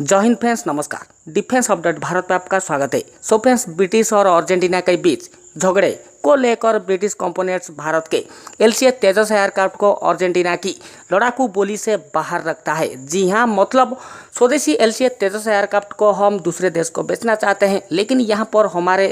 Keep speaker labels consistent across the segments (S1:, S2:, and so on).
S1: जय हिंद फ्रेंड्स, नमस्कार। Defence update Bharat में आपका स्वागत है। सो फ्रेंड्स, ब्रिटिश और अर्जेंटीना के बीच झगड़े को लेकर ब्रिटिश कंपोनेंट्स भारत के LCA तेजस एयरक्राफ्ट को अर्जेंटीना की लड़ाकू बोली से बाहर रखता है। जी हाँ, मतलब स्वदेशी LCA तेजस एयरक्राफ्ट को हम दूसरे देश को बेचना चाहते हैं, लेकिन यहाँ पर हमारे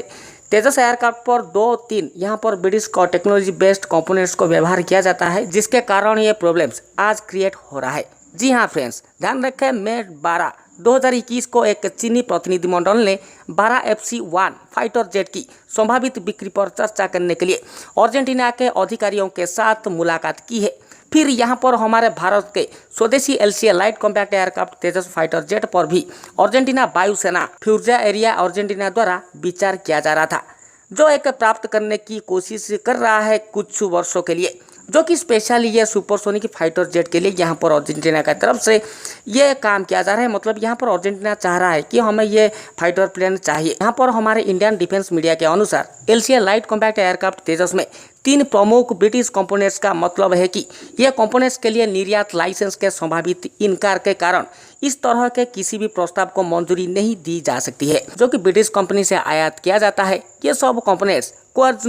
S1: तेजस एयरक्राफ्ट पर 2-3 यहाँ पर ब्रिटिश को टेक्नोलॉजी बेस्ड कंपोनेंट्स को व्यवहार किया जाता है, जिसके कारण ये प्रॉब्लम्स आज क्रिएट हो रहा है। जी हाँ फ्रेंड्स, ध्यान रखें, मई 12, 2021 को एक चीनी प्रतिनिधिमंडल ने 12 FC-1 फाइटर जेट की संभावित बिक्री पर चर्चा करने के लिए अर्जेंटीना के अधिकारियों के साथ मुलाकात की है। फिर यहाँ पर हमारे भारत के स्वदेशी LCA लाइट कॉम्पैक्ट एयरक्राफ्ट तेजस फाइटर जेट पर भी अर्जेंटीना वायुसेना फ्यूजा एरिया अर्जेंटीना द्वारा विचार किया जा रहा था, जो एक प्राप्त करने की कोशिश कर रहा है कुछ वर्षों के लिए, जो कि स्पेशली ये सुपरसोनिक फाइटर जेट के लिए यहाँ पर अर्जेंटीना की तरफ से ये काम किया जा रहा है। मतलब यहाँ पर अर्जेंटीना चाह रहा है कि हमें ये फाइटर प्लेन चाहिए। यहाँ पर हमारे इंडियन डिफेंस मीडिया के अनुसार LCA लाइट कॉम्पैक्ट एयरक्राफ्ट तेजस में 3 प्रमुख ब्रिटिश कंपोनेंट्स का मतलब है कि ये कंपोनेंट्स के लिए निर्यात लाइसेंस के संभावित इनकार के कारण इस तरह के किसी भी प्रस्ताव को मंजूरी नहीं दी जा सकती है, जो कि ब्रिटिश कंपनी से आयात किया जाता है। ये सब कंपोनेंट्स क्वार्ट्ज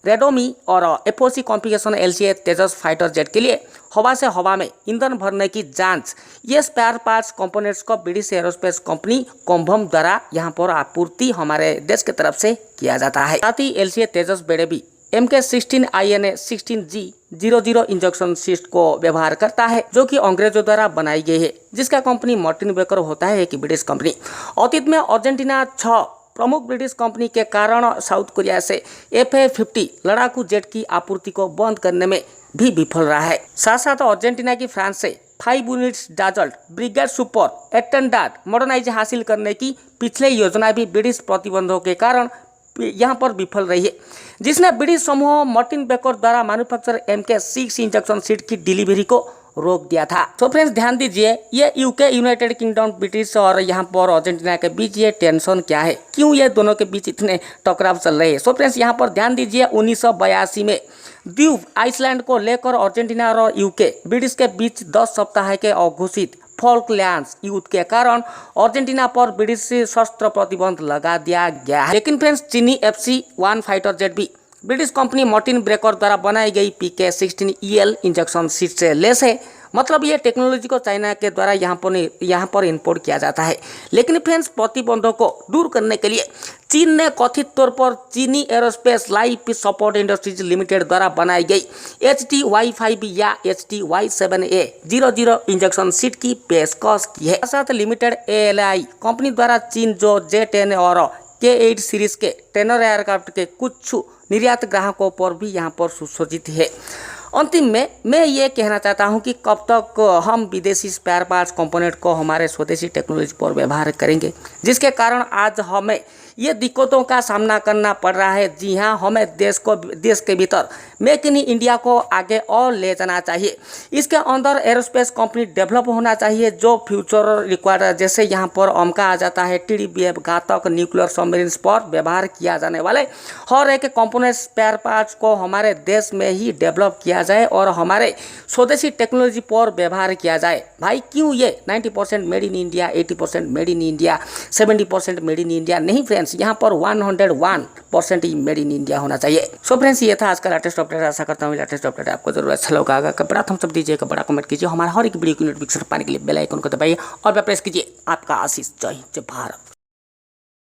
S1: रेडोमी और FOC कॉन्फ़िगरेशन LCA तेजस फाइटर जेट के लिए हवा से हवा में ईंधन भरने की जांच ये स्पेयर पार्ट्स कंपोनेंट्स को ब्रिटिश एरोस्पेस कंपनी कॉम्बम द्वारा यहाँ पर आपूर्ति हमारे देश की तरफ से किया जाता है। साथ ही LCA तेजस बेड़े भी MK16 INA 16G00 injection cyst को व्यवहार करता है, जो कि अंग्रेजों द्वारा बनाई गई है, जिसका कंपनी मार्टिन बेकर होता है, एक ब्रिटिश कंपनी। अतीत में अर्जेंटीना 6 प्रमुख ब्रिटिश कंपनी के कारण साउथ कोरिया से FA-50 लड़ाकू जेट की आपूर्ति को बंद करने में भी विफल रहा है। साथ साथ अर्जेंटीना की फ्रांस से 5 यूनिट्स डाजल्ट ब्रिगेड सुपर एटेंडार्ट मॉडर्नाइज हासिल करने की पिछले योजना भी ब्रिटिश प्रतिबंधों के कारण यहाँ पर विफल रही है, जिसने ब्रिटिश समूह मार्टिन बेकर द्वारा मैन्युफैक्चर MK6 इंजेक्शन सीट की डिलीवरी को रोक दिया था। तो फ्रेंड्स, ध्यान दीजिए, ये UK यूनाइटेड किंगडम ब्रिटिश और यहाँ पर अर्जेंटीना के बीच ये टेंशन क्या है, क्यों ये दोनों के बीच इतने टकराव चल रहे हैं। सो फ्रेंड्स, यहाँ पर ध्यान दीजिए, 1982 में द्वीप आइसलैंड को लेकर अर्जेंटीना और UK ब्रिटिश के बीच 10 सप्ताह के अघोषित फॉल्कलैंड्स युद्ध के कारण अर्जेंटीना पर ब्रिटिश शस्त्र प्रतिबंध लगा दिया गया है। लेकिन फ्रेंड्स, चीनी FC-1 फाइटर जेट भी ब्रिटिश कंपनी मार्टिन बेकर द्वारा बनाई गई PK16EL इंजेक्शन सीट से लेस है। मतलब ये टेक्नोलॉजी को चाइना के द्वारा यहाँ पर इंपोर्ट किया जाता है। लेकिन फ्रेंड्स, प्रतिबंधों को दूर करने के लिए चीन ने कथित तौर पर चीनी aerospace life support industries limited द्वारा बनाई गई HTY5 या HTY7A00 इंजेक्शन सीट की पेशकश की है। साथ लिमिटेड ALI कंपनी द्वारा चीन जो J10 और K8 सीरीज के टेनर एयरक्राफ्ट के कुछ निर्यात ग्राहकों पर भी यहाँ पर सुसज्जित है। अंतिम में मैं ये कहना चाहता हूँ कि कब तक हम विदेशी स्पेयर पार्ट्स कंपोनेंट को हमारे स्वदेशी टेक्नोलॉजी पर व्यवहार करेंगे, जिसके कारण आज हमें ये दिक्कतों का सामना करना पड़ रहा है। जी हाँ, हमें देश के भीतर मेक इन इंडिया को आगे और ले जाना चाहिए। इसके अंदर एरोस्पेस कंपनी डेवलप होना चाहिए, जो फ्यूचर रिक्वायर्ड, जैसे यहाँ पर अमका आ जाता है, TDBF घातक न्यूक्लियर सबमरीन्स पर व्यवहार किया जाने वाले हर एक कंपोनेंट स्पेयर पार्ट्स को हमारे देश में ही डेवलप किया जाए और हमारे स्वदेशी टेक्नोलॉजी पर व्यवहार किया जाए। भाई, क्यों ये 90% made in India, 80% made in India, 70% made in India नहीं फ्रेंड्स, यहाँ पर 101% ही मेड इन इंडिया होना चाहिए। सो फ्रेंड्स, ये था आज का लेटेस्ट अपडेट। आशा करता हूँ लेटेस्ट अपडेट आपको जरूर अच्छा लगा। बड़ा थम्स अप दीजिए, बड़ा कमेंट कीजिए, हमारा हर एक वीडियो की नोटिफिकेशन पाने के लिए बेल आइकन को दबाइए और प्रेस कीजिए। आपका आशीष। जय हिंद, जय भारत।